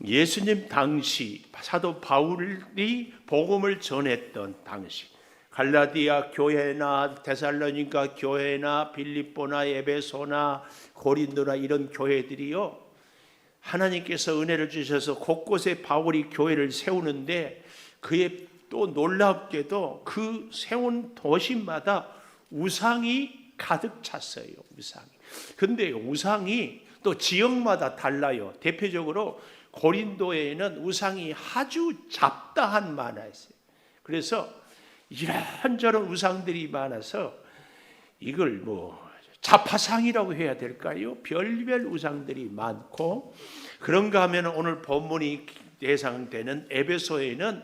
예수님 당시 사도 바울이 복음을 전했던 당시 갈라디아 교회나 데살로니가 교회나 빌립보나 에베소나 고린도나 이런 교회들이요, 하나님께서 은혜를 주셔서 곳곳에 바울이 교회를 세우는데 그의 또 놀랍게도 그 세운 도시마다 우상이 가득 찼어요. 우상이. 근데 우상이 또 지역마다 달라요. 대표적으로 고린도에는 우상이 아주 잡다한 많았어요. 그래서 이런저런 우상들이 많아서 이걸 자파상이라고 해야 될까요? 별별 우상들이 많고, 그런가 하면 오늘 본문이 예상되는 에베소에는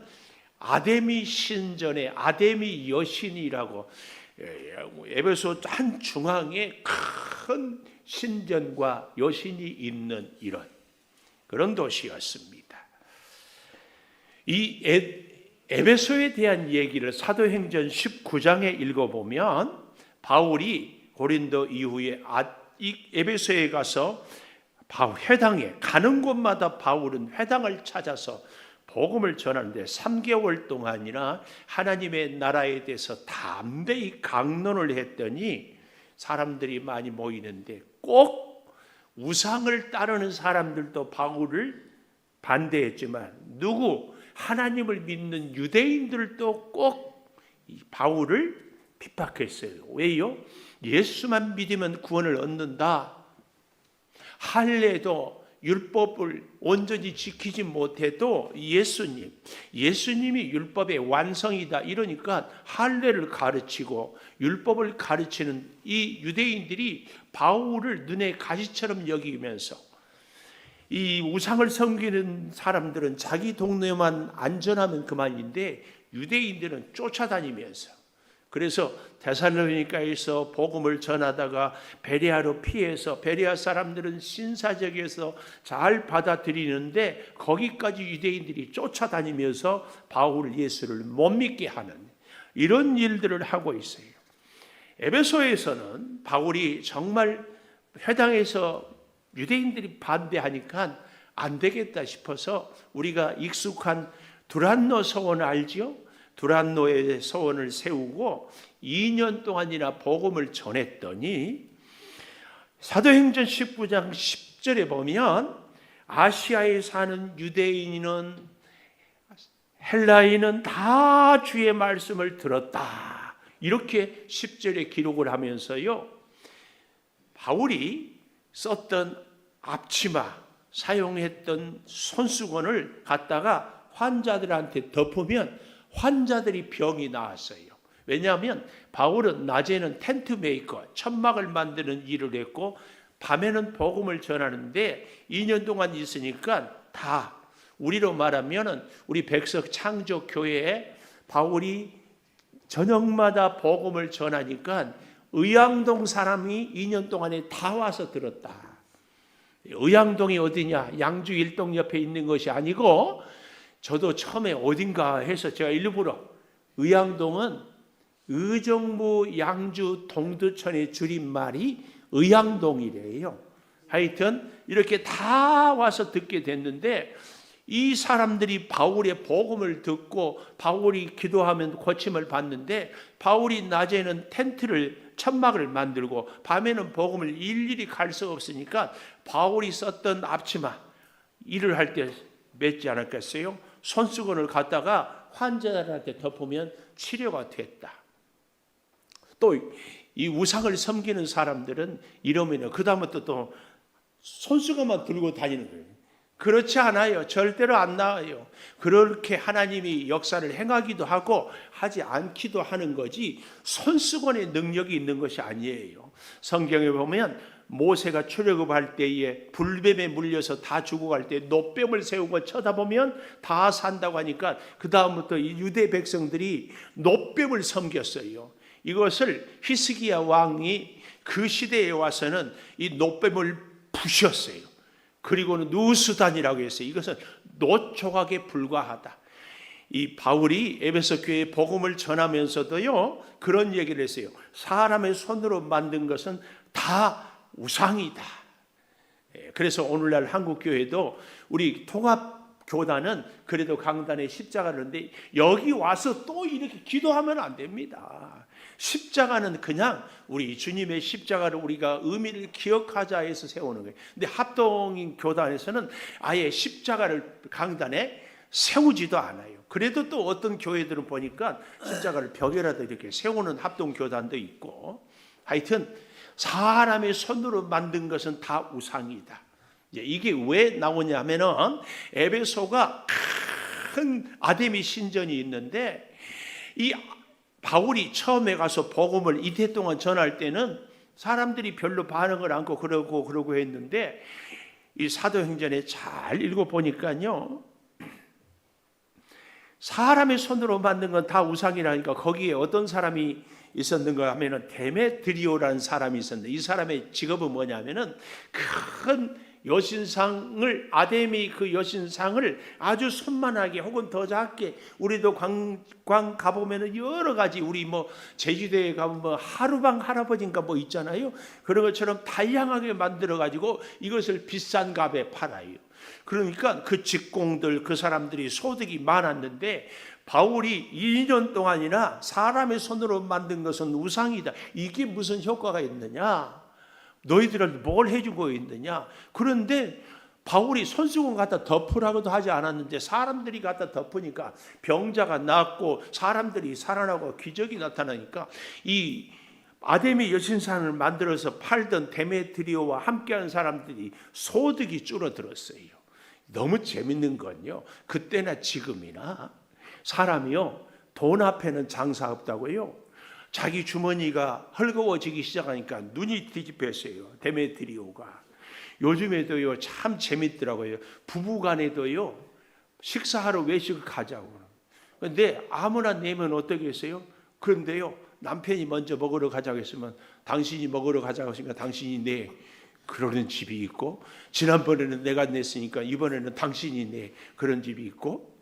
아데미 신전의 아데미 여신이라고, 에베소 한 중앙에 큰 신전과 여신이 있는 이런 그런 도시였습니다. 이 에베소에 대한 얘기를 사도행전 19장에 읽어보면 바울이 고린도 이후에 에베소에 가서 회당에 가는 곳마다 바울은 회당을 찾아서 복음을 전하는데 3개월 동안이나 하나님의 나라에 대해서 담대히 강론을 했더니 사람들이 많이 모이는데 꼭 우상을 따르는 사람들도 바울을 반대했지만 하나님을 믿는 유대인들도 꼭 바울을 핍박했어요. 왜요? 예수만 믿으면 구원을 얻는다. 할례도 율법을 온전히 지키지 못해도 예수님이 율법의 완성이다 이러니까 할례를 가르치고 율법을 가르치는 이 유대인들이 바울을 눈에 가시처럼 여기면서 이 우상을 섬기는 사람들은 자기 동네만 안전하면 그만인데 유대인들은 쫓아다니면서, 그래서 데살로니가에서 복음을 전하다가 베레아로 피해서 베레아 사람들은 신사적에서 잘 받아들이는데 거기까지 유대인들이 쫓아다니면서 바울 예수를 못 믿게 하는 이런 일들을 하고 있어요. 에베소에서는 바울이 정말 회당에서 유대인들이 반대하니까 안 되겠다 싶어서 우리가 익숙한 두란노 서원 알죠? 두란노의 서원을 세우고 2년 동안이나 복음을 전했더니 사도행전 19장 10절에 보면 아시아에 사는 유대인은 헬라인은 다 주의 말씀을 들었다. 이렇게 10절에 기록을 하면서요, 바울이 썼던 앞치마, 사용했던 손수건을 갖다가 환자들한테 덮으면 환자들이 병이 나았어요. 왜냐하면 바울은 낮에는 텐트 메이커, 천막을 만드는 일을 했고 밤에는 복음을 전하는데 2년 동안 있으니까 다 우리로 말하면 우리 백석 창조 교회에 바울이 저녁마다 복음을 전하니까 의왕동 사람이 2년 동안에 다 와서 들었다. 의왕동이 어디냐? 양주 일동 옆에 있는 것이 아니고, 저도 처음에 어딘가 해서 제가 일부러 의왕동은 의정부 양주 동두천의 줄임말이 의왕동이래요. 하여튼 이렇게 다 와서 듣게 됐는데 이 사람들이 바울의 복음을 듣고 바울이 기도하면 고침을 받는데 바울이 낮에는 천막을 만들고 밤에는 복음을 일일이 갈 수 없으니까 바울이 썼던 앞치마 일을 할 때 맺지 않았겠어요? 손수건을 갖다가 환자들한테 덮으면 치료가 됐다. 또 이 우상을 섬기는 사람들은 이러면 그 다음부터 또 손수건만 들고 다니는 거예요. 그렇지 않아요. 절대로 안 나와요. 그렇게 하나님이 역사를 행하기도 하고 하지 않기도 하는 거지 손수건의 능력이 있는 것이 아니에요. 성경에 보면 모세가 출애굽할 때에 불뱀에 물려서 다 죽어갈 때 놋뱀을 세우고 쳐다보면 다 산다고 하니까 그 다음부터 이 유대 백성들이 놋뱀을 섬겼어요. 이것을 히스기야 왕이 그 시대에 와서는 이 놋뱀을 부셨어요. 그리고는 누수단이라고 했어요. 이것은 놋조각에 불과하다. 이 바울이 에베소 교회에 복음을 전하면서도요 그런 얘기를 했어요. 사람의 손으로 만든 것은 다 우상이다. 그래서 오늘날 한국 교회도 우리 통합교단은 그래도 강단에 십자가를 하는데 여기 와서 또 이렇게 기도하면 안 됩니다. 십자가는 그냥 우리 주님의 십자가를 우리가 의미를 기억하자 해서 세우는 거예요. 근데 합동 교단에서는 아예 십자가를 강단에 세우지도 않아요. 그래도 또 어떤 교회들은 보니까 십자가를 벽에라도 이렇게 세우는 합동 교단도 있고, 하여튼 사람의 손으로 만든 것은 다 우상이다. 이게 왜 나오냐면은 에베소가 큰 아데미 신전이 있는데, 이 바울이 처음에 가서 복음을 이태 동안 전할 때는 사람들이 별로 반응을 않고 그러고 했는데, 이 사도행전에 잘 읽어보니까요, 사람의 손으로 만든 건 다 우상이라니까 거기에 어떤 사람이 있었는가 하면은 데메드리오라는 사람이 있었는데, 이 사람의 직업은 뭐냐면은 큰 여신상을, 아데미 그 여신상을 아주 손만하게 혹은 더 작게, 우리도 관광 가보면은 여러 가지, 우리 뭐 제주도에 가면 뭐 하루방 할아버지인가 뭐 있잖아요. 그런 것처럼 다양하게 만들어 가지고 이것을 비싼 값에 팔아요. 그러니까 그 직공들, 그 사람들이 소득이 많았는데, 바울이 2년 동안이나 사람의 손으로 만든 것은 우상이다. 이게 무슨 효과가 있느냐? 너희들은 뭘 해주고 있느냐? 그런데 바울이 손수건 갖다 덮으라고도 하지 않았는데 사람들이 갖다 덮으니까 병자가 낫고 사람들이 살아나고 기적이 나타나니까 이 아데미 여신상을 만들어서 팔던 데메트리오와 함께하는 사람들이 소득이 줄어들었어요. 너무 재밌는 건요, 그때나 지금이나 사람이요, 돈 앞에는 장사 없다고요. 자기 주머니가 헐거워지기 시작하니까 눈이 뒤집혔어요. 데메트리오가. 요즘에도요, 참 재밌더라고요. 부부간에도요, 식사하러 외식을 가자고. 근데 아무나 내면 어떻겠어요? 그런데요, 남편이 먼저 먹으러 가자고 했으면 당신이 먹으러 가자고 했으니까 당신이 내. 그러는 집이 있고, 지난번에는 내가 냈으니까 이번에는 당신이 내. 그런 집이 있고,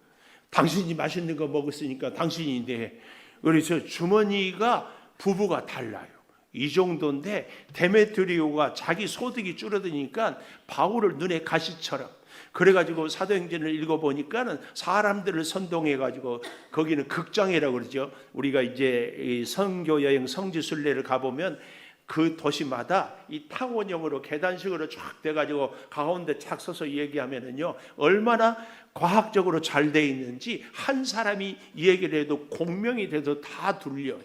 당신이 맛있는 거 먹었으니까 당신이 내. 그래서 주머니가 부부가 달라요. 이 정도인데 데메트리오가 자기 소득이 줄어드니까 바울을 눈에 가시처럼, 그래가지고 사도행전을 읽어보니까는 사람들을 선동해가지고, 거기는 극장이라고 그러죠. 우리가 이제 선교 여행 성지순례를 가보면 그 도시마다 이 타원형으로 계단식으로 쫙 돼가지고 가운데 착 서서 얘기하면은요, 얼마나 과학적으로 잘 돼 있는지 한 사람이 얘기를 해도 공명이 돼도 다 들려요.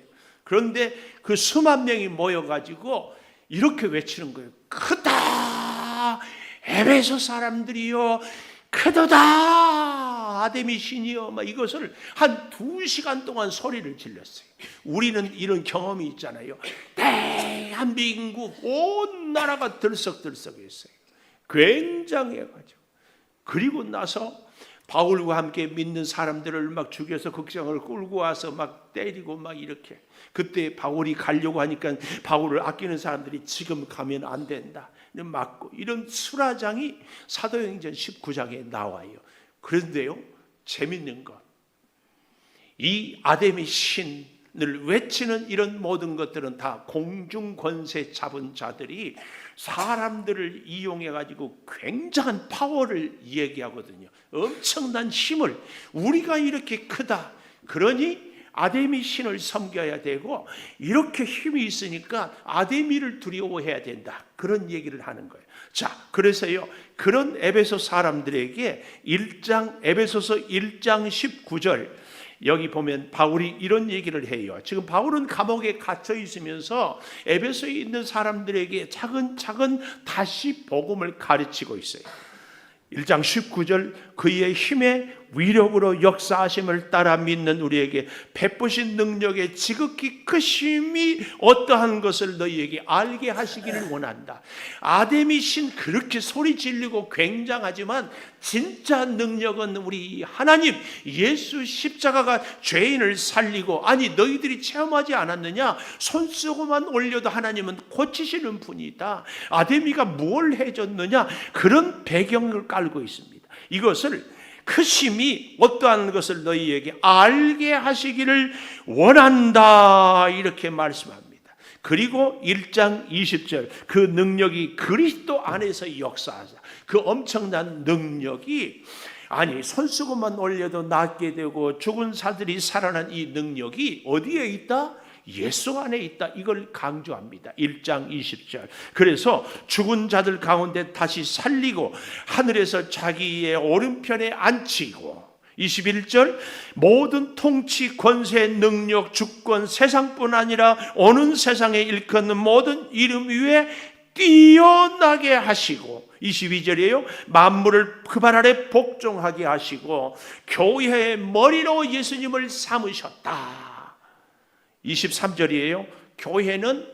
그런데 그 수만 명이 모여가지고 이렇게 외치는 거예요. 크다 에베소 사람들이요, 크도다 아데미 신이요. 막 이것을 한 2시간 동안 소리를 질렀어요. 우리는 이런 경험이 있잖아요. 대한민국 온 나라가 들썩들썩했어요. 굉장해가지고. 그리고 나서 바울과 함께 믿는 사람들을 막 죽여서 극장을 끌고 와서 막 때리고 막 이렇게. 그때 바울이 가려고 하니까 바울을 아끼는 사람들이 지금 가면 안 된다, 맞고, 이런 수라장이 사도행전 19장에 나와요. 그런데요, 재밌는 것, 이 아데미 신을 외치는 이런 모든 것들은 다 공중 권세 잡은 자들이 사람들을 이용해 가지고 굉장한 파워를 얘기하거든요. 엄청난 힘을, 우리가 이렇게 크다, 그러니 아데미 신을 섬겨야 되고, 이렇게 힘이 있으니까 아데미를 두려워해야 된다, 그런 얘기를 하는 거예요. 자, 그래서요, 그런 에베소 사람들에게 에베소서 1장 19절, 여기 보면 바울이 이런 얘기를 해요. 지금 바울은 감옥에 갇혀 있으면서 에베소에 있는 사람들에게 차근차근 다시 복음을 가르치고 있어요. 1장 19절, 그의 힘의 위력으로 역사하심을 따라 믿는 우리에게 베푸신 능력의 지극히 크심이 어떠한 것을 너희에게 알게 하시기를 원한다. 아데미 신 그렇게 소리 지르고 굉장하지만 진짜 능력은 우리 하나님 예수 십자가가 죄인을 살리고, 아니 너희들이 체험하지 않았느냐? 손 쓰고만 올려도 하나님은 고치시는 분이다. 아데미가 뭘 해줬느냐? 그런 배경을 깔고 있습니다. 이것을 크심이 어떠한 것을 너희에게 알게 하시기를 원한다, 이렇게 말씀합니다. 그리고 1장 20절 그 능력이 그리스도 안에서 역사하자. 그 엄청난 능력이 아니 손수건만 올려도 낫게 되고 죽은 사들이 살아난 이 능력이 어디에 있다? 예수 안에 있다. 이걸 강조합니다. 1장 20절. 그래서 죽은 자들 가운데 다시 살리고 하늘에서 자기의 오른편에 앉히고 21절 모든 통치, 권세, 능력, 주권, 세상뿐 아니라 오는 세상에 일컫는 모든 이름 위에 뛰어나게 하시고 22절이에요. 만물을 그 발 아래 복종하게 하시고 교회의 머리로 예수님을 삼으셨다. 23절이에요. 교회는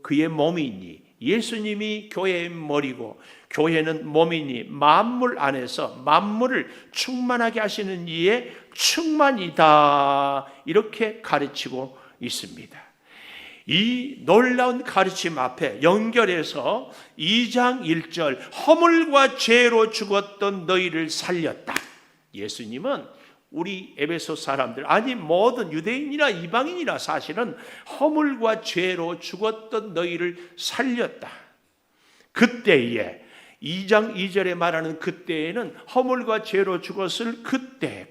그의 몸이니 예수님이 교회의 머리고 교회는 몸이니 만물 안에서 만물을 충만하게 하시는 이의 충만이다. 이렇게 가르치고 있습니다. 이 놀라운 가르침 앞에 연결해서 2장 1절 허물과 죄로 죽었던 너희를 살렸다. 예수님은 우리 에베소 사람들 아니 모든 유대인이나 이방인이나 사실은 허물과 죄로 죽었던 너희를 살렸다. 그때에 2장 2절에 말하는 그때에는 허물과 죄로 죽었을 그때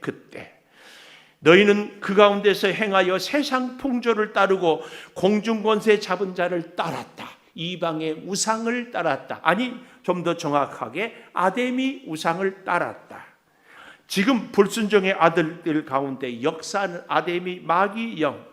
너희는 그 가운데서 행하여 세상 풍조를 따르고 공중권세 잡은 자를 따랐다. 이방의 우상을 따랐다. 아니 좀 더 정확하게 아데미 우상을 따랐다. 지금 불순종의 아들들 가운데 역사하는 아데미 마귀 영.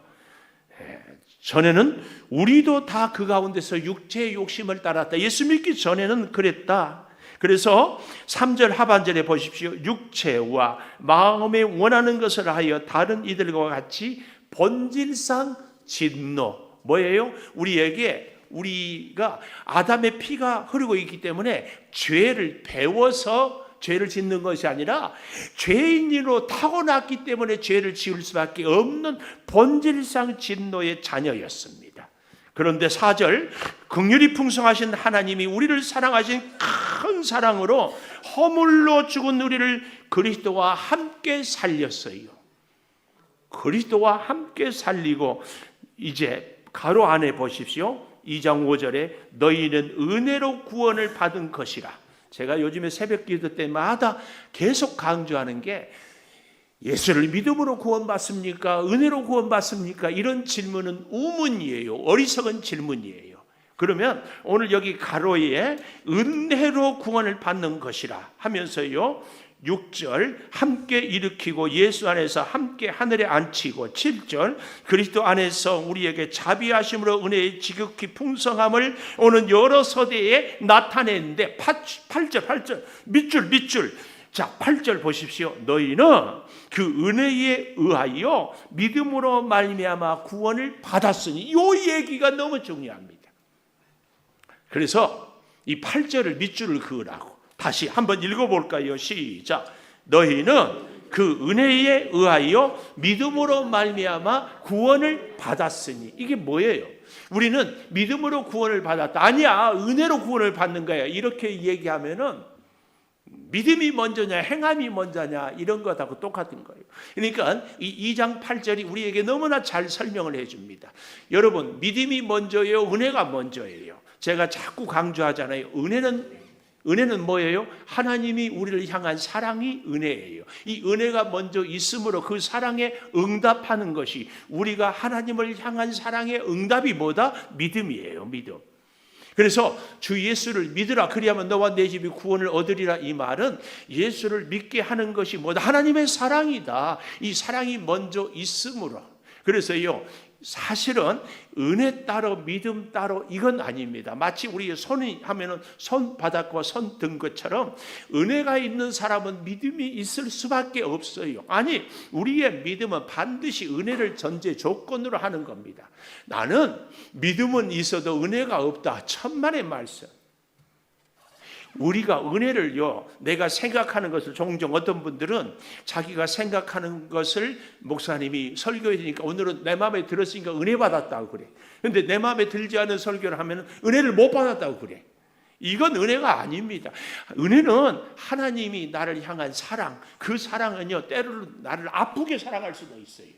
전에는 우리도 다 그 가운데서 육체의 욕심을 따랐다. 예수 믿기 전에는 그랬다. 그래서 3절 하반절에 보십시오. 육체와 마음에 원하는 것을 하여 다른 이들과 같이 본질상 진노. 뭐예요? 우리가 아담의 피가 흐르고 있기 때문에 죄를 배워서 죄를 짓는 것이 아니라 죄인으로 타고났기 때문에 죄를 지을 수밖에 없는 본질상 진노의 자녀였습니다. 그런데 4절 긍휼이 풍성하신 하나님이 우리를 사랑하신 큰 사랑으로 허물로 죽은 우리를 그리스도와 함께 살렸어요. 그리스도와 함께 살리고 이제 가로 안에 보십시오. 2장 5절에 너희는 은혜로 구원을 받은 것이라. 제가 요즘에 새벽 기도 때마다 계속 강조하는 게 예수를 믿음으로 구원받습니까? 은혜로 구원받습니까? 이런 질문은 우문이에요. 어리석은 질문이에요. 그러면 오늘 여기 가로에 은혜로 구원을 받는 것이라 하면서요 6절 함께 일으키고 예수 안에서 함께 하늘에 앉히고 7절 그리스도 안에서 우리에게 자비하심으로 은혜의 지극히 풍성함을 오는 여러 서대에 나타내는데 8절 밑줄 자 8절 보십시오. 너희는 그 은혜에 의하여 믿음으로 말미암아 구원을 받았으니 이 얘기가 너무 중요합니다. 그래서 이 8절을 밑줄을 그으라고 다시 한번 읽어볼까요? 시작. 너희는 그 은혜에 의하여 믿음으로 말미암아 구원을 받았으니 이게 뭐예요? 우리는 믿음으로 구원을 받았다. 아니야, 은혜로 구원을 받는 거야. 이렇게 얘기하면은 믿음이 먼저냐 행함이 먼저냐 이런 것하고 똑같은 거예요. 그러니까 이 2장 8절이 우리에게 너무나 잘 설명을 해줍니다. 여러분 믿음이 먼저예요? 은혜가 먼저예요? 제가 자꾸 강조하잖아요. 은혜는 뭐예요? 하나님이 우리를 향한 사랑이 은혜예요. 이 은혜가 먼저 있으므로 그 사랑에 응답하는 것이 우리가 하나님을 향한 사랑의 응답이 뭐다? 믿음이에요. 믿음. 그래서 주 예수를 믿으라 그리하면 너와 내 집이 구원을 얻으리라 이 말은 예수를 믿게 하는 것이 뭐다? 하나님의 사랑이다. 이 사랑이 먼저 있으므로. 그래서요 사실은 은혜 따로 믿음 따로 이건 아닙니다. 마치 우리 손이 하면은 손바닥과 손 든 것처럼 은혜가 있는 사람은 믿음이 있을 수밖에 없어요. 아니 우리의 믿음은 반드시 은혜를 전제 조건으로 하는 겁니다. 나는 믿음은 있어도 은혜가 없다. 천만의 말씀. 우리가 은혜를요 내가 생각하는 것을 종종 어떤 분들은 자기가 생각하는 것을 목사님이 설교해 주니까 오늘은 내 마음에 들었으니까 은혜 받았다고 그래. 그런데 내 마음에 들지 않은 설교를 하면 은혜를 못 받았다고 그래. 이건 은혜가 아닙니다. 은혜는 하나님이 나를 향한 사랑, 그 사랑은요 때로는 나를 아프게 사랑할 수도 있어요.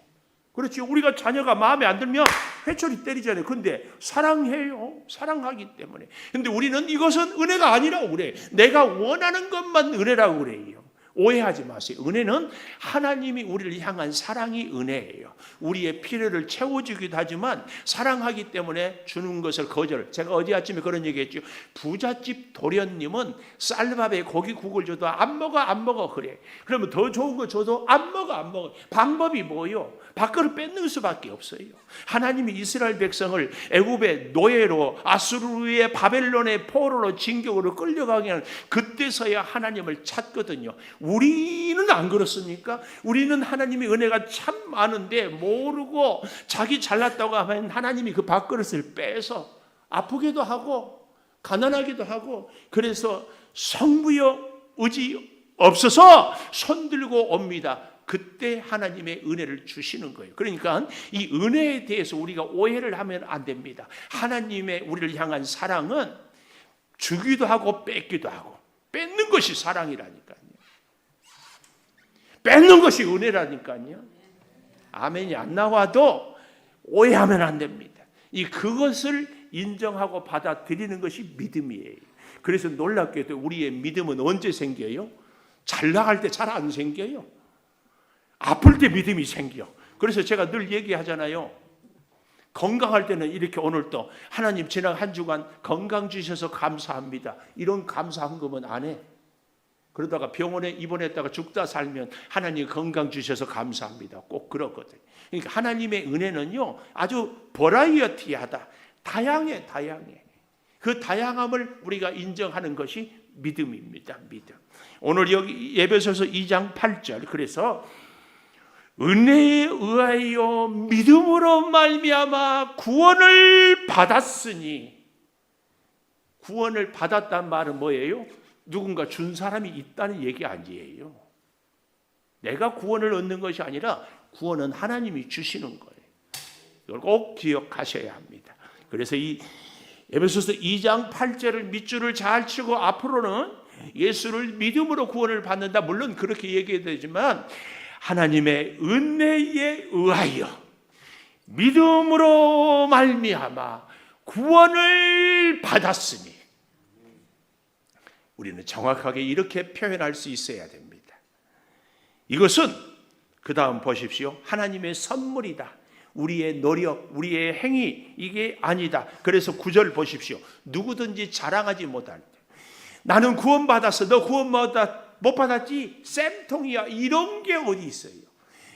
그렇죠. 우리가 자녀가 마음에 안 들면 회초리 때리잖아요. 근데 사랑해요. 사랑하기 때문에. 근데 우리는 이것은 은혜가 아니라고 그래. 내가 원하는 것만 은혜라고 그래요. 오해하지 마세요. 은혜는 하나님이 우리를 향한 사랑이 은혜예요. 우리의 필요를 채워주기도 하지만 사랑하기 때문에 주는 것을 거절. 제가 어제 아침에 그런 얘기했죠. 부잣집 도련님은 쌀밥에 고기국을 줘도 안 먹어 그래. 그러면 더 좋은 거 줘도 안 먹어. 방법이 뭐요? 밖으로 뺏는 수밖에 없어요. 하나님이 이스라엘 백성을 애굽의 노예로 아수르의 바벨론의 포로로 진격으로 끌려가게 하는 그때서야 하나님을 찾거든요. 우리는 안 그렇습니까? 우리는 하나님의 은혜가 참 많은데 모르고 자기 잘났다고 하면 하나님이 그 밥그릇을 빼서 아프기도 하고 가난하기도 하고 그래서 성부여 의지 없어서 손들고 옵니다. 그때 하나님의 은혜를 주시는 거예요. 그러니까 이 은혜에 대해서 우리가 오해를 하면 안 됩니다. 하나님의 우리를 향한 사랑은 주기도 하고 뺏기도 하고 뺏는 것이 사랑이라니까요. 뺏는 것이 은혜라니까요. 아멘이 안 나와도 오해하면 안 됩니다. 그것을 인정하고 받아들이는 것이 믿음이에요. 그래서 놀랍게도 우리의 믿음은 언제 생겨요? 잘 나갈 때 잘 안 생겨요. 아플 때 믿음이 생겨. 그래서 제가 늘 얘기하잖아요. 건강할 때는 이렇게 오늘 또 하나님 지난 한 주간 건강 주셔서 감사합니다. 이런 감사 헌금은 안 해. 그러다가 병원에 입원했다가 죽다 살면 하나님 건강 주셔서 감사합니다. 꼭 그러거든요. 그러니까 하나님의 은혜는요 아주 버라이어티하다. 다양해. 그 다양함을 우리가 인정하는 것이 믿음입니다. 믿음. 오늘 여기 에베소서 2장 8절 그래서 은혜에 의하여 믿음으로 말미암아 구원을 받았으니 구원을 받았단 말은 뭐예요? 누군가 준 사람이 있다는 얘기 아니에요. 내가 구원을 얻는 것이 아니라 구원은 하나님이 주시는 거예요. 이걸 꼭 기억하셔야 합니다. 그래서 이 에베소서 2장 8절을 밑줄을 잘 치고 앞으로는 예수를 믿음으로 구원을 받는다. 물론 그렇게 얘기해야 되지만 하나님의 은혜에 의하여 믿음으로 말미암아 구원을 받았으니 우리는 정확하게 이렇게 표현할 수 있어야 됩니다. 이것은 그 다음 보십시오. 하나님의 선물이다. 우리의 노력, 우리의 행위 이게 아니다. 그래서 9절 보십시오. 누구든지 자랑하지 못할 때 나는 구원받았어. 너 구원 못 받았지? 쌤통이야. 이런 게 어디 있어요?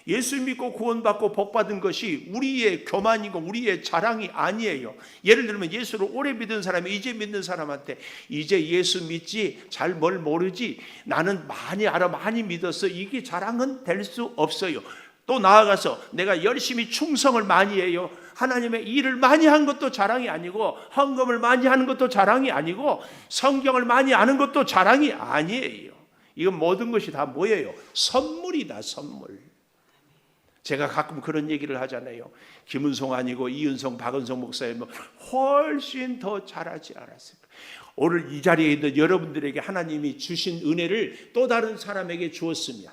예수 믿고 구원받고 복받은 것이 우리의 교만이고 우리의 자랑이 아니에요. 예를 들면 예수를 오래 믿은 사람이 이제 믿는 사람한테 이제 예수 믿지 잘 뭘 모르지 나는 많이 알아 많이 믿었어. 이게 자랑은 될 수 없어요. 또 나아가서 내가 열심히 충성을 많이 해요. 하나님의 일을 많이 한 것도 자랑이 아니고 헌금을 많이 하는 것도 자랑이 아니고 성경을 많이 아는 것도 자랑이 아니에요. 이건 모든 것이 다 뭐예요? 선물이다. 선물. 제가 가끔 그런 얘기를 하잖아요. 김은송 아니고 이은송, 박은송 목사님은 훨씬 더 잘하지 않았을까. 오늘 이 자리에 있는 여러분들에게 하나님이 주신 은혜를 또 다른 사람에게 주었으면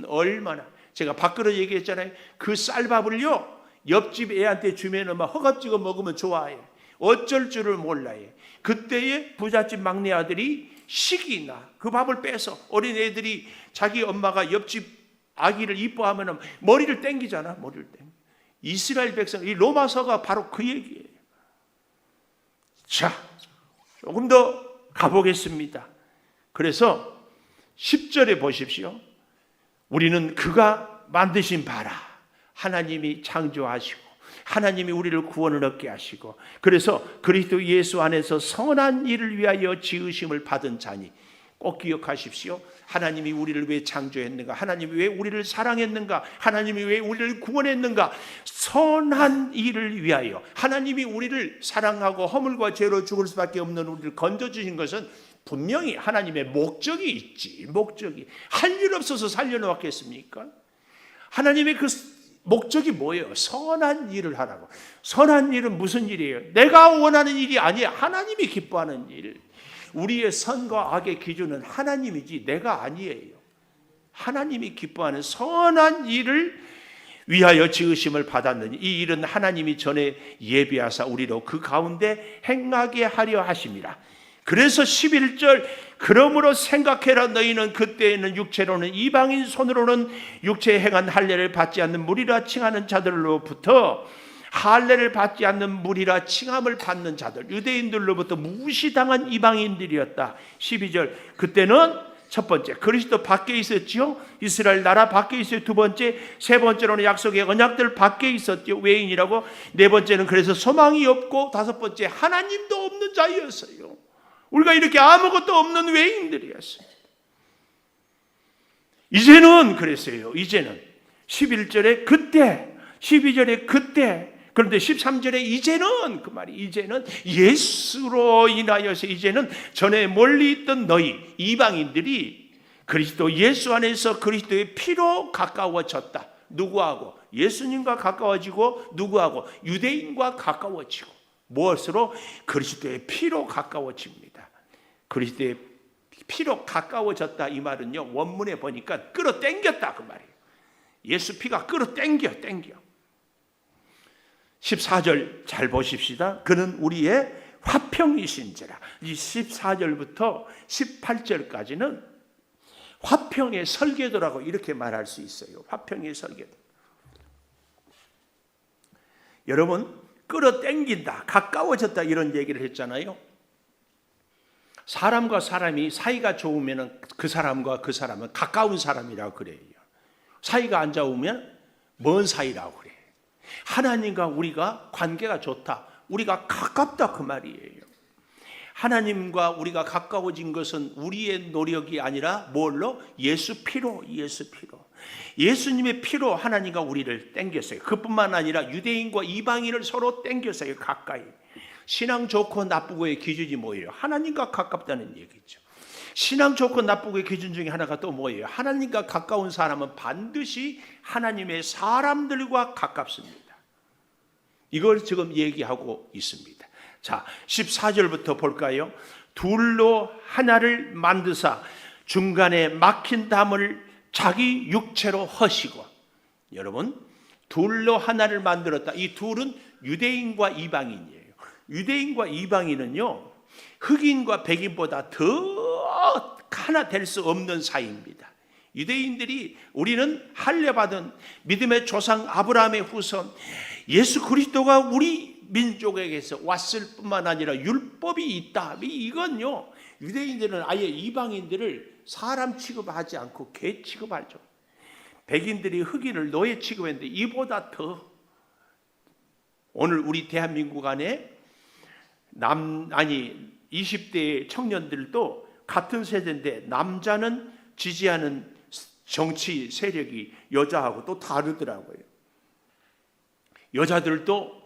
얼마나. 제가 밖으로 얘기했잖아요. 그 쌀밥을요 옆집 애한테 주면은 막 허겁지겁 먹으면 좋아해. 어쩔 줄을 몰라요. 그때에 부잣집 막내 아들이 식이 나. 그 밥을 빼서 어린 애들이 자기 엄마가 옆집 아기를 이뻐하면 머리를 땡기잖아. 머리를 땡. 이스라엘 백성, 이 로마서가 바로 그 얘기예요. 자, 조금 더 가보겠습니다. 그래서 10절에 보십시오. 우리는 그가 만드신 바라. 하나님이 창조하시고 하나님이 우리를 구원을 얻게 하시고 그래서 그리스도 예수 안에서 선한 일을 위하여 지으심을 받은 자니 꼭 기억하십시오. 하나님이 우리를 왜 창조했는가? 하나님이 왜 우리를 사랑했는가? 하나님이 왜 우리를 구원했는가? 선한 일을 위하여 하나님이 우리를 사랑하고 허물과 죄로 죽을 수밖에 없는 우리를 건져주신 것은 분명히 하나님의 목적이 있지. 목적이. 할 일 없어서 살려놓았겠습니까? 하나님의 그 목적이 뭐예요? 선한 일을 하라고. 선한 일은 무슨 일이에요? 내가 원하는 일이 아니에요. 하나님이 기뻐하는 일. 우리의 선과 악의 기준은 하나님이지 내가 아니에요. 하나님이 기뻐하는 선한 일을 위하여 지으심을 받았느니 이 일은 하나님이 전에 예비하사 우리로 그 가운데 행하게 하려 하심이라. 그래서 11절 그러므로 생각해라. 너희는 그때에는 육체로는 이방인 손으로는 육체에 행한 할례를 받지 않는 무리라 칭하는 자들로부터 할례를 받지 않는 무리라 칭함을 받는 자들, 유대인들로부터 무시당한 이방인들이었다. 12절 그때는 첫 번째 그리스도 밖에 있었지요. 이스라엘 나라 밖에 있어요. 두 번째, 세 번째로는 약속의 언약들 밖에 있었죠. 외인이라고. 네 번째는 그래서 소망이 없고, 다섯 번째 하나님도 없는 자였어요. 우리가 이렇게 아무것도 없는 외인들이었어요. 이제는 그랬어요. 이제는 11절에 그때, 12절에 그때, 그런데 13절에 이제는 그 말이 이제는 예수로 인하여서 이제는 전에 멀리 있던 너희 이방인들이 그리스도 예수 안에서 그리스도의 피로 가까워졌다. 누구하고? 예수님과 가까워지고 누구하고? 유대인과 가까워지고. 무엇으로? 그리스도의 피로 가까워집니다. 그리스도의 피로 가까워졌다. 이 말은요, 원문에 보니까 끌어당겼다 그 말이에요. 예수 피가 끌어당겨. 14절 잘 보십시다. 그는 우리의 화평이신지라. 이 14절부터 18절까지는 화평의 설계도라고 이렇게 말할 수 있어요. 화평의 설계도. 여러분, 끌어당긴다, 가까워졌다 이런 얘기를 했잖아요. 사람과 사람이 사이가 좋으면 그 사람과 그 사람은 가까운 사람이라고 그래요. 사이가 안 좋으면 먼 사이라고 그래요. 하나님과 우리가 관계가 좋다, 우리가 가깝다 그 말이에요. 하나님과 우리가 가까워진 것은 우리의 노력이 아니라 뭘로? 예수 피로. 예수님의 피로 하나님과 우리를 땡겼어요. 그뿐만 아니라 유대인과 이방인을 서로 땡겼어요. 가까이. 신앙 좋고 나쁘고의 기준이 뭐예요? 하나님과 가깝다는 얘기죠. 신앙 좋고 나쁘고의 기준 중에 하나가 또 뭐예요? 하나님과 가까운 사람은 반드시 하나님의 사람들과 가깝습니다. 이걸 지금 얘기하고 있습니다. 자, 14절부터 볼까요? 둘로 하나를 만드사 중간에 막힌 담을 자기 육체로 허시고. 여러분, 둘로 하나를 만들었다. 이 둘은 유대인과 이방인이에요. 유대인과 이방인은요, 흑인과 백인보다 더 하나 될 수 없는 사이입니다. 유대인들이 우리는 할례받은 믿음의 조상 아브라함의 후손 예수 그리스도가 우리 민족에게서 왔을 뿐만 아니라 율법이 있다. 이건요, 유대인들은 아예 이방인들을 사람 취급하지 않고 개 취급하죠. 백인들이 흑인을 노예 취급했는데 이보다 더 오늘 우리 대한민국 안에 20대 청년들도 같은 세대인데 남자는 지지하는 정치 세력이 여자하고 또 다르더라고요. 여자들도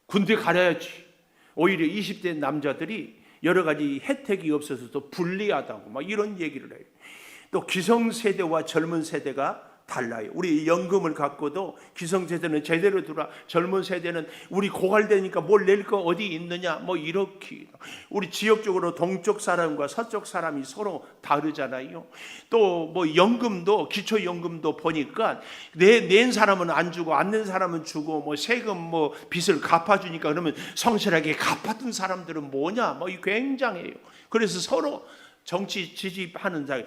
군대 가려야지. 오히려 20대 남자들이 여러 가지 혜택이 없어서 또 불리하다고 막 이런 얘기를 해요. 또 기성세대와 젊은 세대가 달라요. 우리 연금을 갖고도 기성세대는 제대로 들어와, 젊은 세대는 우리 고갈되니까 뭘 낼 거 어디 있느냐 뭐 이렇게. 우리 지역적으로 동쪽 사람과 서쪽 사람이 서로 다르잖아요. 또 뭐 연금도, 기초연금도 보니까 낸 사람은 안 주고 안 낸 사람은 주고, 뭐 세금 뭐 빚을 갚아주니까 그러면 성실하게 갚았던 사람들은 뭐냐 뭐 굉장해요. 그래서 서로 정치 지지하는 사람,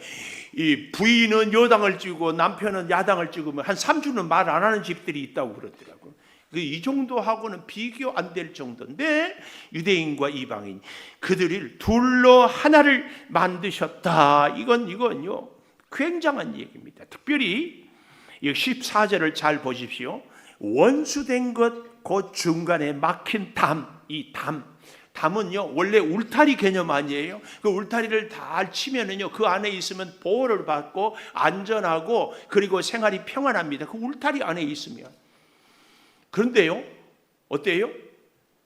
이 부인은 여당을 찍고 남편은 야당을 찍으면 한 3주는 말 안 하는 집들이 있다고 그러더라고요. 이 정도하고는 비교 안 될 정도인데 유대인과 이방인 그들을 둘로 하나를 만드셨다. 이건요 굉장한 얘기입니다. 특별히 14절을 잘 보십시오. 원수된 것 그 중간에 막힌 담, 이 담은요 원래 울타리 개념 아니에요. 그 울타리를 잘 치면은요 그 안에 있으면 보호를 받고 안전하고 그리고 생활이 평안합니다. 그 울타리 안에 있으면. 그런데요 어때요?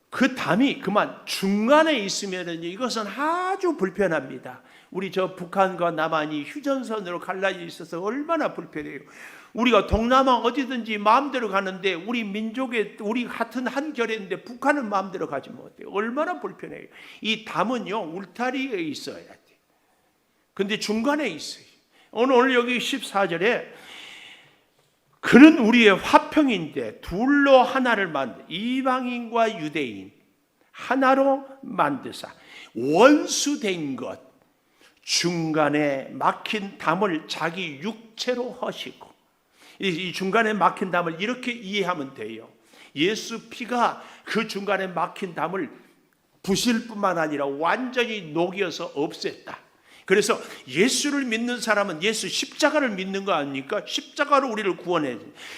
그 담이 그만 중간에 있으면은요 이것은 아주 불편합니다. 우리 저 북한과 남한이 휴전선으로 갈라져 있어서 얼마나 불편해요. 우리가 동남아 어디든지 마음대로 가는데 우리 민족의 우리 같은 한 결인데 북한은 마음대로 가지 못해요. 얼마나 불편해요. 이 담은요 울타리에 있어야 돼. 근데 중간에 있어요. 오늘 여기 14절에 그는 우리의 화평인데 둘로 하나를 만드 이방인과 유대인 하나로 만드사 원수된 것 중간에 막힌 담을 자기 육체로 허시고, 이 중간에 막힌 담을 이렇게 이해하면 돼요. 예수 피가 그 중간에 막힌 담을 부실 뿐만 아니라 완전히 녹여서 없앴다. 그래서 예수를 믿는 사람은 예수 십자가를 믿는 거 아닙니까? 십자가로 우리를 구원해.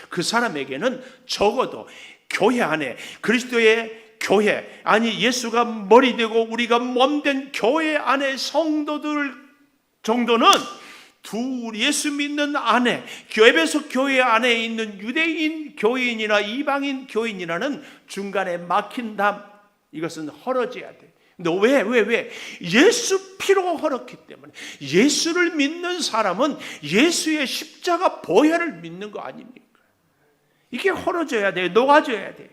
그 사람에게는 적어도 교회 안에 그리스도의 교회, 아니 예수가 머리 되고 우리가 몸된 교회 안에 성도들 정도는 예수 믿는 안에, 에베소 교회 안에 있는 유대인 교인이나 이방인 교인이라는 중간에 막힌 담, 이것은 헐어져야 돼. 근데 왜? 예수 피로 헐었기 때문에. 예수를 믿는 사람은 예수의 십자가 보혈을 믿는 거 아닙니까? 이게 헐어져야 돼요. 녹아져야 돼요.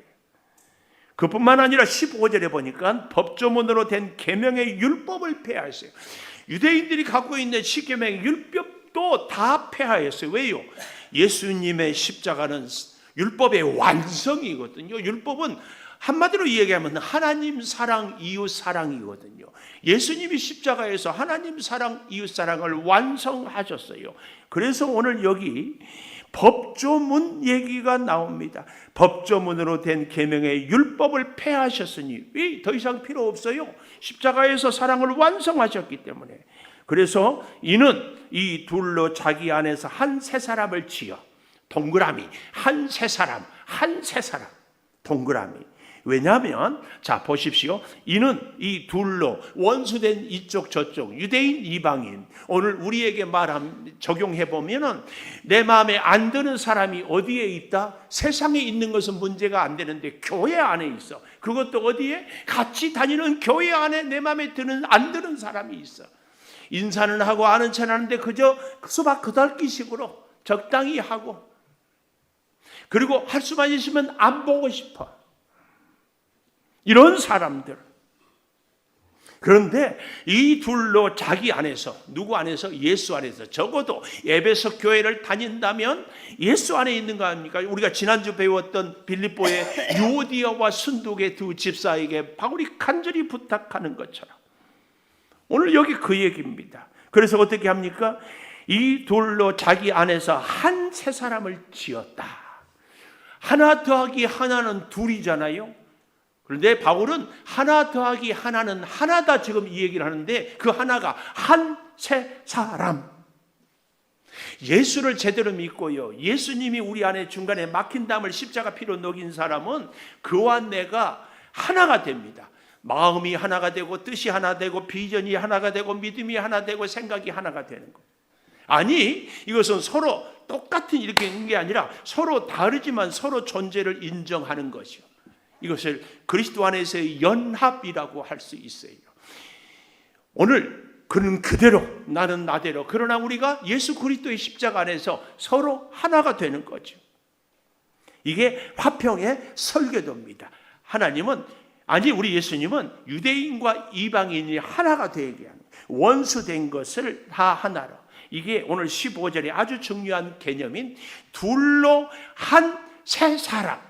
그뿐만 아니라 15절에 보니까 법조문으로 된 계명의 율법을 폐하였어요. 유대인들이 갖고 있는 십계명의 율법도 다 폐하였어요. 왜요? 예수님의 십자가는 율법의 완성이거든요. 율법은 한마디로 이야기하면 하나님 사랑, 이웃 사랑이거든요. 예수님이 십자가에서 하나님 사랑, 이웃 사랑을 완성하셨어요. 그래서 오늘 여기 법조문 얘기가 나옵니다. 법조문으로 된 계명의 율법을 폐하셨으니 더 이상 필요 없어요. 십자가에서 사랑을 완성하셨기 때문에. 그래서 이는 이 둘로 자기 안에서 한 세 사람을 지어, 동그라미, 한 세 사람, 동그라미. 왜냐하면 자 보십시오. 이는 이 둘로 원수된 이쪽 저쪽 유대인 이방인, 오늘 우리에게 적용해 보면은 내 마음에 안 드는 사람이 어디에 있다? 세상에 있는 것은 문제가 안 되는데 교회 안에 있어. 그것도 어디에? 같이 다니는 교회 안에 내 마음에 안 드는 사람이 있어. 인사는 하고 아는 척 하는데 그저 수박 그덜기식으로 적당히 하고, 그리고 할 수만 있으면 안 보고 싶어. 이런 사람들. 그런데 이 둘로 자기 안에서, 누구 안에서? 예수 안에서, 적어도 에베소 교회를 다닌다면 예수 안에 있는 거 아닙니까? 우리가 지난주 배웠던 빌립보의 유오디아와 순독의 두 집사에게 바울이 간절히 부탁하는 것처럼 오늘 여기 그 얘기입니다. 그래서 어떻게 합니까? 이 둘로 자기 안에서 한 세 사람을 지었다. 하나 더하기 하나는 둘이잖아요. 그런데 바울은 하나 더하기 하나는 하나다, 지금 이 얘기를 하는데 그 하나가 한 세 사람. 예수를 제대로 믿고요, 예수님이 우리 안에 중간에 막힌 담을 십자가 피로 녹인 사람은 그와 내가 하나가 됩니다. 마음이 하나가 되고 뜻이 하나 되고 비전이 하나가 되고 믿음이 하나 되고 생각이 하나가 되는 것. 아니, 이것은 서로 똑같은 이렇게 있는 게 아니라 서로 다르지만 서로 존재를 인정하는 것이요. 이것을 그리스도 안에서의 연합이라고 할 수 있어요. 오늘 그는 그대로, 나는 나대로, 그러나 우리가 예수 그리스도의 십자가 안에서 서로 하나가 되는 거죠. 이게 화평의 설계도입니다. 하나님은, 아니 우리 예수님은 유대인과 이방인이 하나가 되게 하는, 원수된 것을 다 하나로. 이게 오늘 15절에 아주 중요한 개념인 둘로 한 세 사람.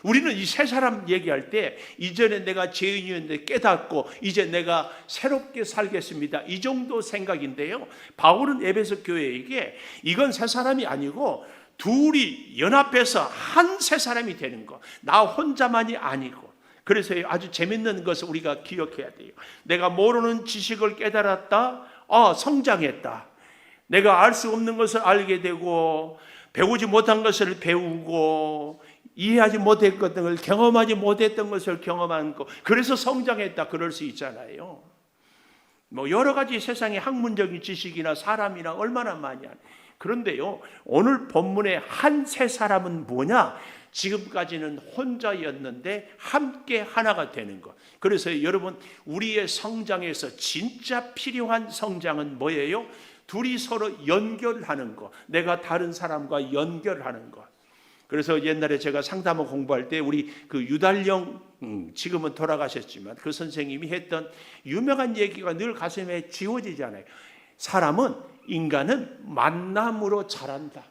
우리는 이 세 사람 얘기할 때 이전에 내가 죄인이었는데 깨닫고 이제 내가 새롭게 살겠습니다, 이 정도 생각인데요, 바울은 에베소 교회에게 이건 세 사람이 아니고 둘이 연합해서 한 세 사람이 되는 거, 나 혼자만이 아니고. 그래서 아주 재밌는 것을 우리가 기억해야 돼요. 내가 모르는 지식을 깨달았다, 성장했다. 내가 알 수 없는 것을 알게 되고, 배우지 못한 것을 배우고, 이해하지 못했던 것을, 경험하지 못했던 것을 경험한 거, 그래서 성장했다, 그럴 수 있잖아요. 여러 가지 세상의 학문적인 지식이나 사람이나 얼마나 많이 하는. 그런데요, 오늘 본문의 한 세 사람은 뭐냐? 지금까지는 혼자였는데 함께 하나가 되는 것. 그래서 여러분, 우리의 성장에서 진짜 필요한 성장은 뭐예요? 둘이 서로 연결하는 것, 내가 다른 사람과 연결하는 것. 그래서 옛날에 제가 상담원 공부할 때 우리 그 유달령, 지금은 돌아가셨지만 그 선생님이 했던 유명한 얘기가 늘 가슴에 지워지잖아요. 인간은 만남으로 자란다.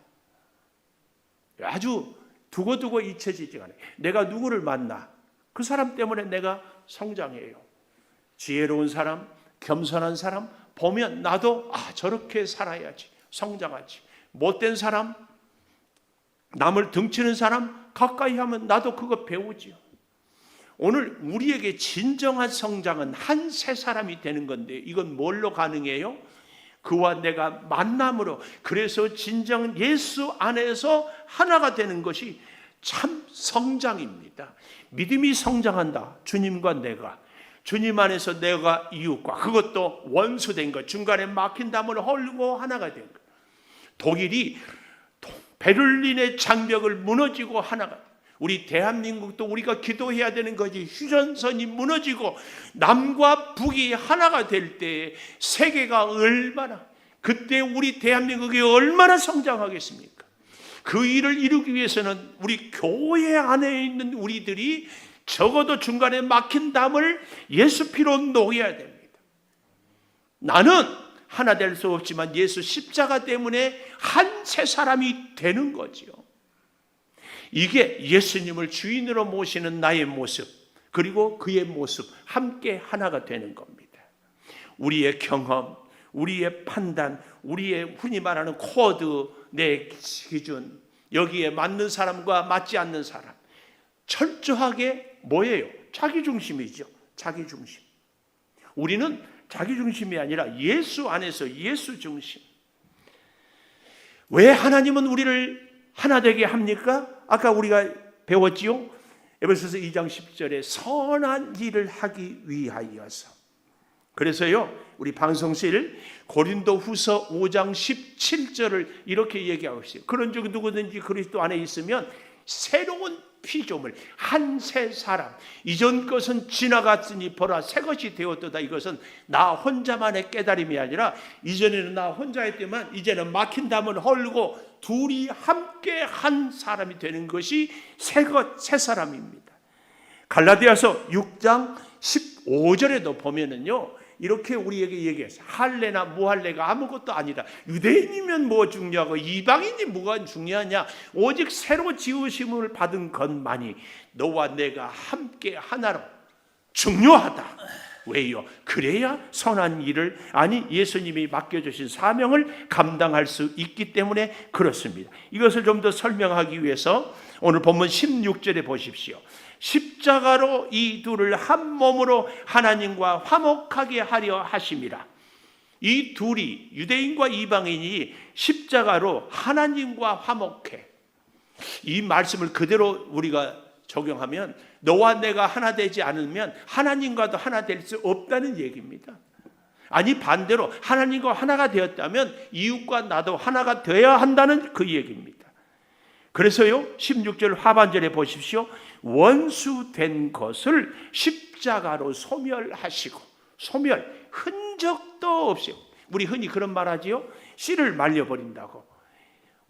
아주 두고두고 잊혀지지 않아요. 내가 누구를 만나 그 사람 때문에 내가 성장해요. 지혜로운 사람, 겸손한 사람 보면 나도 저렇게 살아야지, 성장하지. 못된 사람, 남을 등치는 사람 가까이 하면 나도 그거 배우지요. 오늘 우리에게 진정한 성장은 한 새 사람이 되는 건데 이건 뭘로 가능해요? 그와 내가 만남으로. 그래서 진정 예수 안에서 하나가 되는 것이 참 성장입니다. 믿음이 성장한다. 주님과 내가, 주님 안에서 내가 이웃과, 그것도 원수된 것, 중간에 막힌 담을 헐고 하나가 된 것. 독일이 베를린의 장벽을 무너지고 하나가, 우리 대한민국도 우리가 기도해야 되는 것이 휴전선이 무너지고 남과 북이 하나가 될 때 세계가 얼마나, 그때 우리 대한민국이 얼마나 성장하겠습니까? 그 일을 이루기 위해서는 우리 교회 안에 있는 우리들이 적어도 중간에 막힌 담을 예수 피로 놓여야 됩니다. 나는 하나 될 수 없지만 예수 십자가 때문에 한 새 사람이 되는 거지요. 이게 예수님을 주인으로 모시는 나의 모습, 그리고 그의 모습 함께 하나가 되는 겁니다. 우리의 경험, 우리의 판단, 우리의 흔히 말하는 코드, 내 기준, 여기에 맞는 사람과 맞지 않는 사람, 철저하게 뭐예요? 자기중심이죠. 자기중심. 우리는 자기중심이 아니라 예수 안에서 예수중심. 왜 하나님은 우리를 하나 되게 합니까? 아까 우리가 배웠지요? 에베소서 2장 10절에 선한 일을 하기 위하여서. 그래서요, 우리 방송실 고린도후서 5장 17절을 이렇게 얘기하고 있어요. 그런 즉 누구든지 그리스도 안에 있으면 새로운 피조물, 한 새 사람, 이전 것은 지나갔으니 보라 새 것이 되었도다. 이것은 나 혼자만의 깨달음이 아니라 이전에는 나 혼자 했지만 이제는 막힌 담을 헐고 둘이 함께 한 사람이 되는 것이 새 사람입니다. 갈라디아서 6장 15절에도 보면은요, 이렇게 우리에게 얘기했어요. 할례나 무할례가 아무것도 아니다. 유대인이면 뭐 중요하고 이방인이 뭐가 중요하냐. 오직 새로 지으심을 받은 것만이 너와 내가 함께 하나로 중요하다. 왜요? 그래야 선한 일을, 아니 예수님이 맡겨주신 사명을 감당할 수 있기 때문에 그렇습니다. 이것을 좀 더 설명하기 위해서 오늘 본문 16절에 보십시오. 십자가로 이 둘을 한 몸으로 하나님과 화목하게 하려 하심이라. 이 둘이, 유대인과 이방인이 십자가로 하나님과 화목해. 이 말씀을 그대로 우리가 적용하면 너와 내가 하나 되지 않으면 하나님과도 하나 될 수 없다는 얘기입니다. 아니 반대로 하나님과 하나가 되었다면 이웃과 나도 하나가 되어야 한다는 그 얘기입니다. 그래서요, 16절 하반절에 보십시오. 원수된 것을 십자가로 소멸하시고, 소멸, 흔적도 없이, 우리 흔히 그런 말 하지요. 씨를 말려버린다고.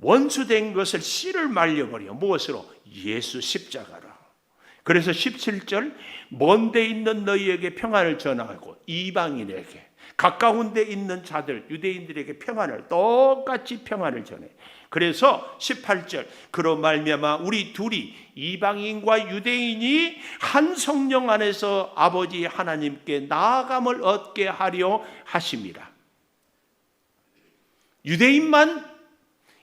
원수된 것을 씨를 말려버려. 무엇으로? 예수 십자가로. 그래서 17절 먼 데 있는 너희에게 평안을 전하고 이방인에게, 가까운 데 있는 자들, 유대인들에게 평안을, 똑같이 평안을 전해. 그래서 18절 그로 말미암아 우리 둘이 이방인과 유대인이 한 성령 안에서 아버지 하나님께 나아감을 얻게 하려 하심이라. 유대인만,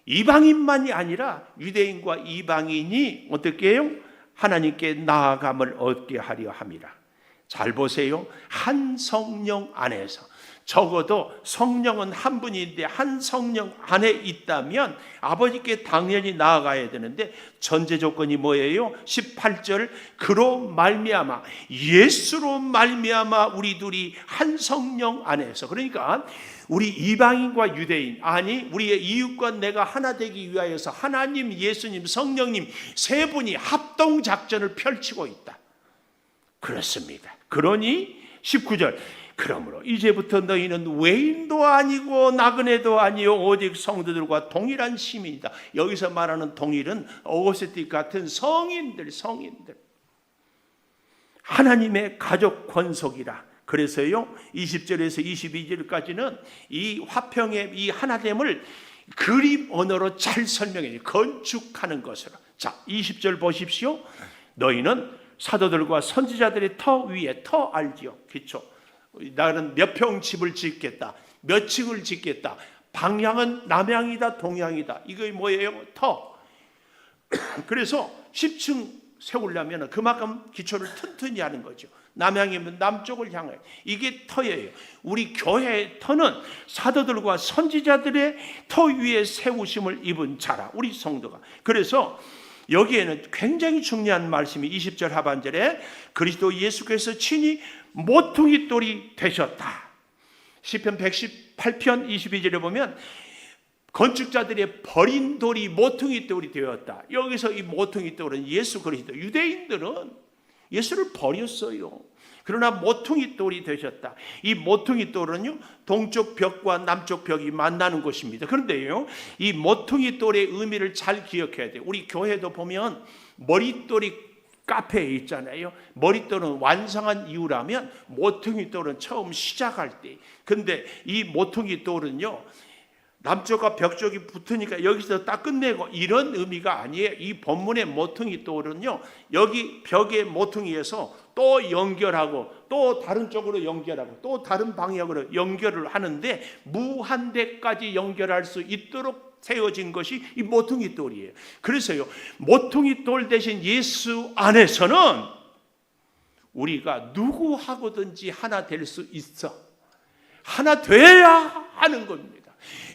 이방인만이 아니라 유대인과 이방인이 어떻게 해요? 하나님께 나아감을 얻게 하려 함이라. 잘 보세요. 한 성령 안에서, 적어도 성령은 한 분인데 한 성령 안에 있다면 아버지께 당연히 나아가야 되는데 전제 조건이 뭐예요? 18절 그로 말미암아, 예수로 말미암아 우리 둘이 한 성령 안에서. 그러니까 우리 이방인과 유대인, 아니 우리의 이웃과 내가 하나 되기 위하여서 하나님, 예수님, 성령님 세 분이 합동작전을 펼치고 있다. 그렇습니다. 그러니 19절 그러므로 이제부터 너희는 외인도 아니고 나그네도 아니요 오직 성도들과 동일한 시민이다. 여기서 말하는 동일은 오고스틱 같은 성인들. 하나님의 가족 권속이라. 그래서요 20절에서 22절까지는 이 화평의 이 하나됨을 그림 언어로 잘 설명해요. 건축하는 것으로. 자, 20절 보십시오. 너희는 사도들과 선지자들의 터 위에, 터 알지요? 기초. 나는 몇 평 집을 짓겠다. 몇 층을 짓겠다. 방향은 남향이다, 동향이다. 이거 뭐예요? 터. 그래서 10층 세우려면 그만큼 기초를 튼튼히 하는 거죠. 남향이면 남쪽을 향해. 이게 터예요. 우리 교회의 터는 사도들과 선지자들의 터 위에 세우심을 입은 자라, 우리 성도가. 그래서 여기에는 굉장히 중요한 말씀이 20절 하반절에 그리스도 예수께서 친히 모퉁이 돌이 되셨다. 시편 118편 22절에 보면 건축자들의 버린 돌이 모퉁이 돌이 되었다. 여기서 이 모퉁이 돌은 예수 그리스도. 유대인들은 예수를 버렸어요. 그러나 모퉁이 돌이 되셨다. 이 모퉁이 돌은요, 동쪽 벽과 남쪽 벽이 만나는 곳입니다. 그런데요, 이 모퉁이 돌의 의미를 잘 기억해야 돼요. 우리 교회도 보면 머릿돌이 카페에 있잖아요. 머릿돌은 완성한 이유라면 모퉁이 돌은 처음 시작할 때. 근데 이 모퉁이 돌은요, 남쪽과 벽 쪽이 붙으니까 여기서 딱 끝내고 이런 의미가 아니에요. 이 본문의 모퉁이 돌은요, 여기 벽의 모퉁이에서 또 연결하고 또 다른 쪽으로 연결하고 또 다른 방향으로 연결을 하는데 무한대까지 연결할 수 있도록 세워진 것이 이 모퉁이 돌이에요. 그래서요, 모퉁이 돌 대신 예수 안에서는 우리가 누구하고든지 하나 될 수 있어. 하나 돼야 하는 겁니다.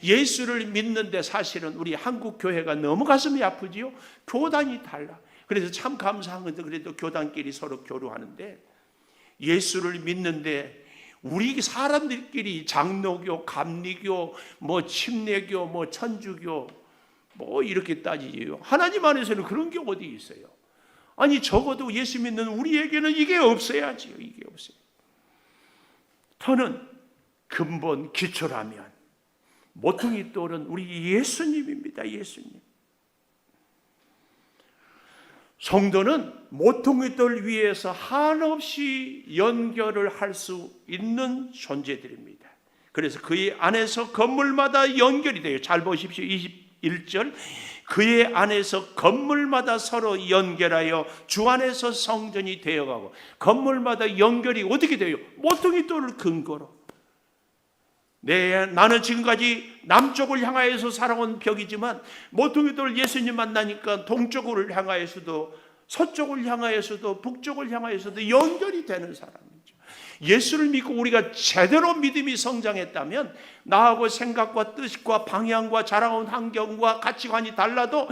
예수를 믿는데 사실은 우리 한국 교회가 너무 가슴이 아프지요. 교단이 달라. 그래서 참 감사한 건데 그래도 교단끼리 서로 교류하는데, 예수를 믿는데 우리 사람들끼리 장로교, 감리교, 뭐 침례교, 뭐 천주교 뭐 이렇게 따지지요. 하나님 안에서는 그런 게 어디 있어요? 아니 적어도 예수 믿는 우리에게는 이게 없어야지요. 이게 없어요. 터는 근본 기초라면 모퉁이 돌은 우리 예수님입니다. 예수님. 성도는 모퉁이 돌 위에서 한없이 연결을 할 수 있는 존재들입니다. 그래서 그의 안에서 건물마다 연결이 돼요. 잘 보십시오. 21절. 그의 안에서 건물마다 서로 연결하여 주 안에서 성전이 되어가고, 건물마다 연결이 어떻게 돼요? 모퉁이 돌을 근거로. 나는 지금까지 남쪽을 향하여서 살아온 벽이지만 모퉁이 돌 예수님 만나니까 동쪽을 향하여서도 서쪽을 향하여서도 북쪽을 향하여서도 연결이 되는 사람이죠. 예수를 믿고 우리가 제대로 믿음이 성장했다면 나하고 생각과 뜻과 방향과 자라온 환경과 가치관이 달라도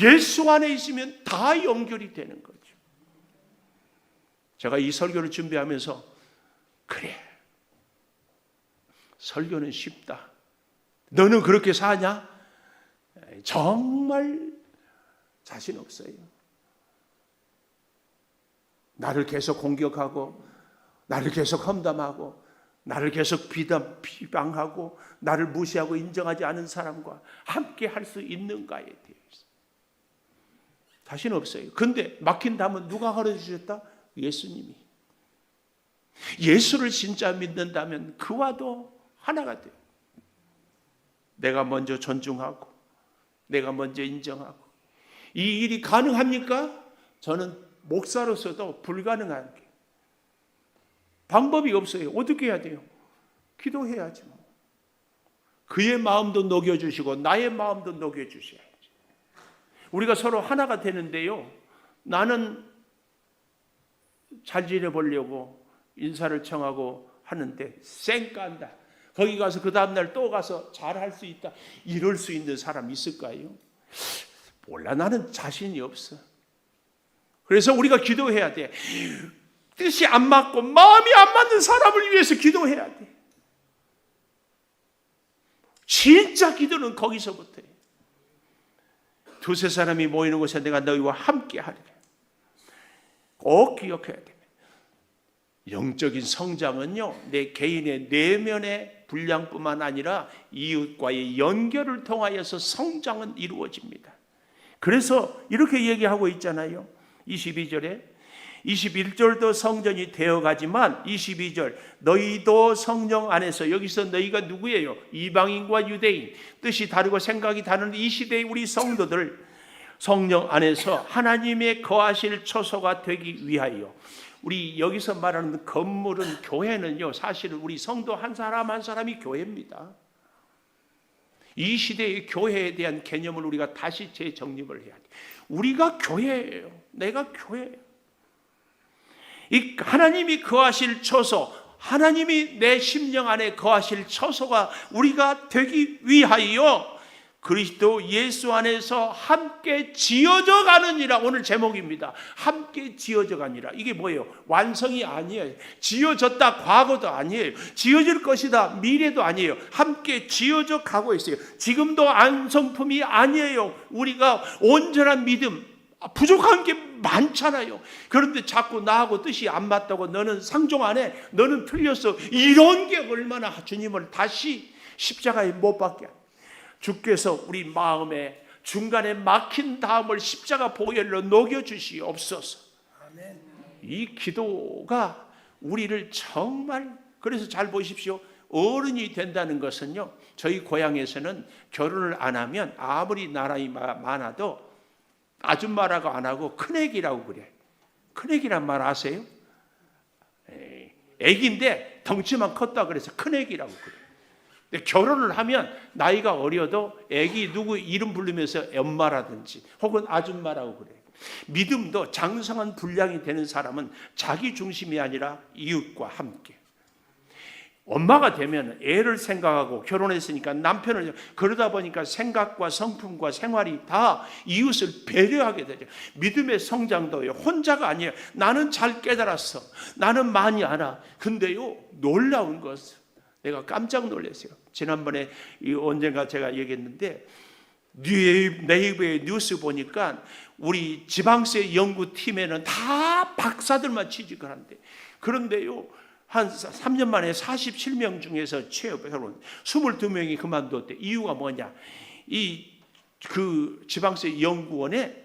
예수 안에 있으면 다 연결이 되는 거죠. 제가 이 설교를 준비하면서 그래, 설교는 쉽다. 너는 그렇게 사냐? 정말 자신 없어요. 나를 계속 공격하고 나를 계속 험담하고 나를 계속 비방하고 나를 무시하고 인정하지 않은 사람과 함께 할 수 있는가에 대해서 자신 없어요. 근데 막힌 담은 누가 가르쳐주셨다? 예수님이. 예수를 진짜 믿는다면 그와도 하나가 돼요. 내가 먼저 존중하고 내가 먼저 인정하고. 이 일이 가능합니까? 저는 목사로서도 불가능한 게 방법이 없어요. 어떻게 해야 돼요? 기도해야지 뭐. 그의 마음도 녹여주시고 나의 마음도 녹여주셔야지. 우리가 서로 하나가 되는데요, 나는 잘 지내보려고 인사를 청하고 하는데 쌩깐다. 거기 가서 그 다음날 또 가서 잘할 수 있다. 이럴 수 있는 사람 있을까요? 몰라. 나는 자신이 없어. 그래서 우리가 기도해야 돼. 뜻이 안 맞고 마음이 안 맞는 사람을 위해서 기도해야 돼. 진짜 기도는 거기서부터예요. 두세 사람이 모이는 곳에 내가 너희와 함께 하리라. 꼭 기억해야 돼. 영적인 성장은요, 내 개인의 내면의 분량뿐만 아니라 이웃과의 연결을 통하여서 성장은 이루어집니다. 그래서 이렇게 얘기하고 있잖아요. 22절에 21절도 성전이 되어가지만 22절 너희도 성령 안에서, 여기서 너희가 누구예요? 이방인과 유대인, 뜻이 다르고 생각이 다른 이 시대의 우리 성도들, 성령 안에서 하나님의 거하실 처소가 되기 위하여. 우리 여기서 말하는 건물은, 교회는요, 사실은 우리 성도 한 사람 한 사람이 교회입니다. 이 시대의 교회에 대한 개념을 우리가 다시 재정립을 해야 돼. 우리가 교회예요. 내가 교회예요. 이 하나님이 거하실 처소, 하나님이 내 심령 안에 거하실 처소가 우리가 되기 위하여 그리스도 예수 안에서 함께 지어져 가느니라. 오늘 제목입니다. 함께 지어져 가니라. 이게 뭐예요? 완성이 아니에요. 지어졌다 과거도 아니에요. 지어질 것이다 미래도 아니에요. 함께 지어져 가고 있어요. 지금도 완성품이 아니에요. 우리가 온전한 믿음, 부족한 게 많잖아요. 그런데 자꾸 나하고 뜻이 안 맞다고, 너는 상종 안 해, 너는 틀렸어, 이런 게 얼마나 주님을 다시 십자가에 못 박게. 주께서 우리 마음에 중간에 막힌 다음을 십자가 보혈로 녹여주시옵소서. 이 기도가 우리를 정말, 그래서 잘 보십시오. 어른이 된다는 것은요, 저희 고향에서는 결혼을 안 하면 아무리 나이 많아도 아줌마라고 안 하고 큰애기라고 그래. 큰애기란 말 아세요? 애기인데 덩치만 컸다 그래서 큰애기라고 그래. 근데 결혼을 하면 나이가 어려도 애기 누구 이름 부르면서 엄마라든지 혹은 아줌마라고 그래. 믿음도 장성한 분량이 되는 사람은 자기 중심이 아니라 이웃과 함께. 엄마가 되면 애를 생각하고, 결혼했으니까 남편을, 그러다 보니까 생각과 성품과 생활이 다 이웃을 배려하게 되죠. 믿음의 성장도요, 혼자가 아니에요. 나는 잘 깨달았어, 나는 많이 알아. 근데요, 놀라운 것은 내가 깜짝 놀랐어요. 지난번에 언젠가 제가 얘기했는데, 네이버에 뉴스 보니까 우리 지방세 연구팀에는 다 박사들만 취직을 한대. 그런데요, 한 3년 만에 47명 중에서 취업해서 22명이 그만뒀대. 이유가 뭐냐? 그 지방세 연구원에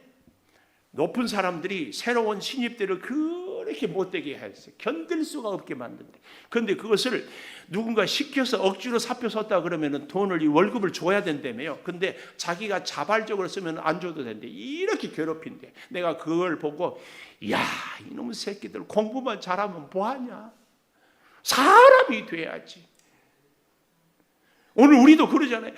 높은 사람들이 새로운 신입들을 그렇게 못되게 했어요. 견딜 수가 없게 만든대. 그런데 그것을 누군가 시켜서 억지로 사표 썼다 그러면 돈을, 월급을 줘야 된다며요. 근데 자기가 자발적으로 쓰면 안 줘도 된대. 이렇게 괴롭힌대. 내가 그걸 보고, 야, 이놈의 새끼들 공부만 잘하면 뭐하냐? 사람이 돼야지. 오늘 우리도 그러잖아요.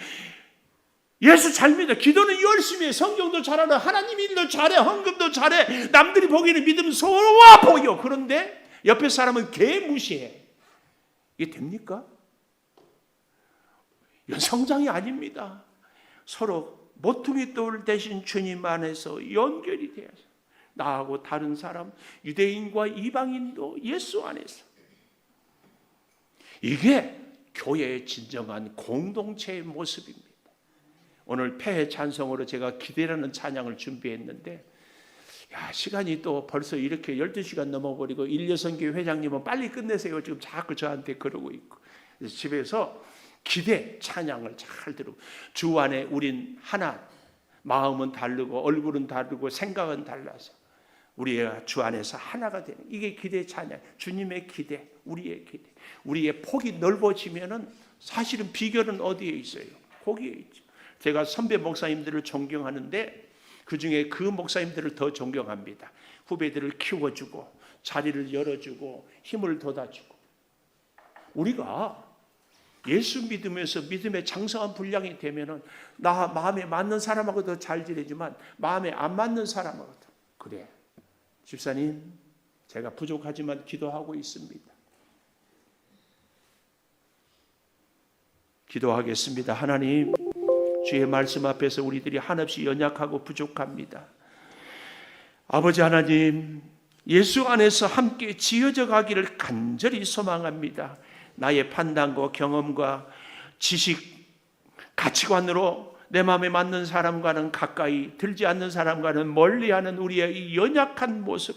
예수 잘 믿어, 기도는 열심히 해, 성경도 잘하라, 하나님 일도 잘해, 헌금도 잘해, 남들이 보기에는 믿음 소와 보여. 그런데 옆에 사람은 개무시해. 이게 됩니까? 이건 성장이 아닙니다. 서로 모퉁이 돌 대신 주님 안에서 연결이 돼야죠. 나하고 다른 사람, 유대인과 이방인도 예수 안에서. 이게 교회의 진정한 공동체의 모습입니다. 오늘 폐회 찬송으로 제가 기대라는 찬양을 준비했는데, 야, 시간이 또 벌써 이렇게 12시간 넘어버리고, 일여성교 회장님은 빨리 끝내세요 지금 자꾸 저한테 그러고 있고. 그래서 집에서 기대 찬양을 잘 들고, 주 안에 우린 하나, 마음은 다르고 얼굴은 다르고 생각은 달라서 우리가 주 안에서 하나가 되는, 이게 기대 찬양, 주님의 기대, 우리의 기대. 우리의 폭이 넓어지면은 사실은 비결은 어디에 있어요? 거기에 있죠. 제가 선배 목사님들을 존경하는데 그중에 그 목사님들을 더 존경합니다. 후배들을 키워주고 자리를 열어주고 힘을 돋아주고. 우리가 예수 믿으면서 믿음의 장성한 분량이 되면은 나 마음에 맞는 사람하고도 잘 지내지만 마음에 안 맞는 사람하고도 그래. 집사님, 제가 부족하지만 기도하고 있습니다. 기도하겠습니다. 하나님, 주의 말씀 앞에서 우리들이 한없이 연약하고 부족합니다. 아버지 하나님, 예수 안에서 함께 지어져 가기를 간절히 소망합니다. 나의 판단과 경험과 지식, 가치관으로 내 마음에 맞는 사람과는 가까이, 들지 않는 사람과는 멀리하는 우리의 이 연약한 모습,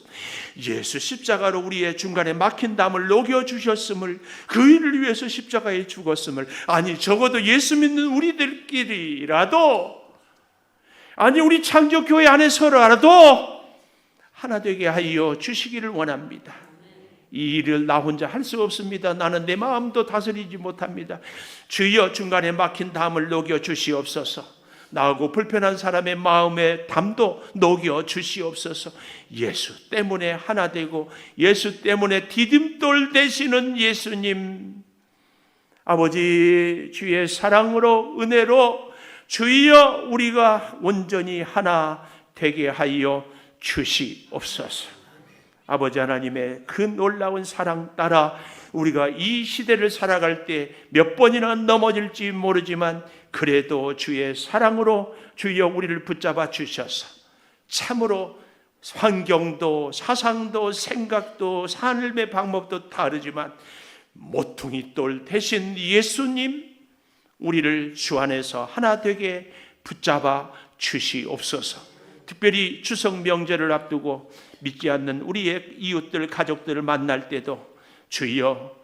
예수 십자가로 우리의 중간에 막힌 담을 녹여주셨음을, 그 일을 위해서 십자가에 죽었음을, 아니 적어도 예수 믿는 우리들끼리라도, 아니 우리 창조교회 안에서라도 하나 되게 하여 주시기를 원합니다. 이 일을 나 혼자 할 수 없습니다. 나는 내 마음도 다스리지 못합니다. 주여 중간에 막힌 담을 녹여 주시옵소서. 나하고 불편한 사람의 마음의 담도 녹여 주시옵소서. 예수 때문에 하나 되고 예수 때문에 디딤돌 되시는 예수님, 아버지 주의 사랑으로 은혜로 주여 우리가 온전히 하나 되게 하여 주시옵소서. 아버지 하나님의 그 놀라운 사랑 따라 우리가 이 시대를 살아갈 때 몇 번이나 넘어질지 모르지만 그래도 주의 사랑으로 주여 우리를 붙잡아 주셔서 참으로 환경도 사상도 생각도 삶의 방법도 다르지만 모퉁이 돌 대신 예수님, 우리를 주 안에서 하나 되게 붙잡아 주시옵소서. 특별히 추석 명절을 앞두고 믿지 않는 우리의 이웃들, 가족들을 만날 때도 주여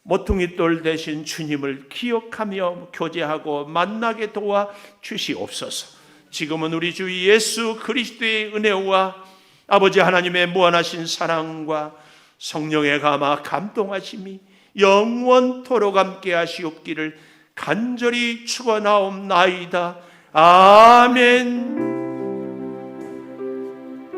모퉁이 돌 대신 주님을 기억하며 교제하고 만나게 도와 주시옵소서. 지금은 우리 주 예수 그리스도의 은혜와 아버지 하나님의 무한하신 사랑과 성령의 감화 감동하심이 영원토록 함께 하시옵기를 간절히 축원하옵나이다. 아멘.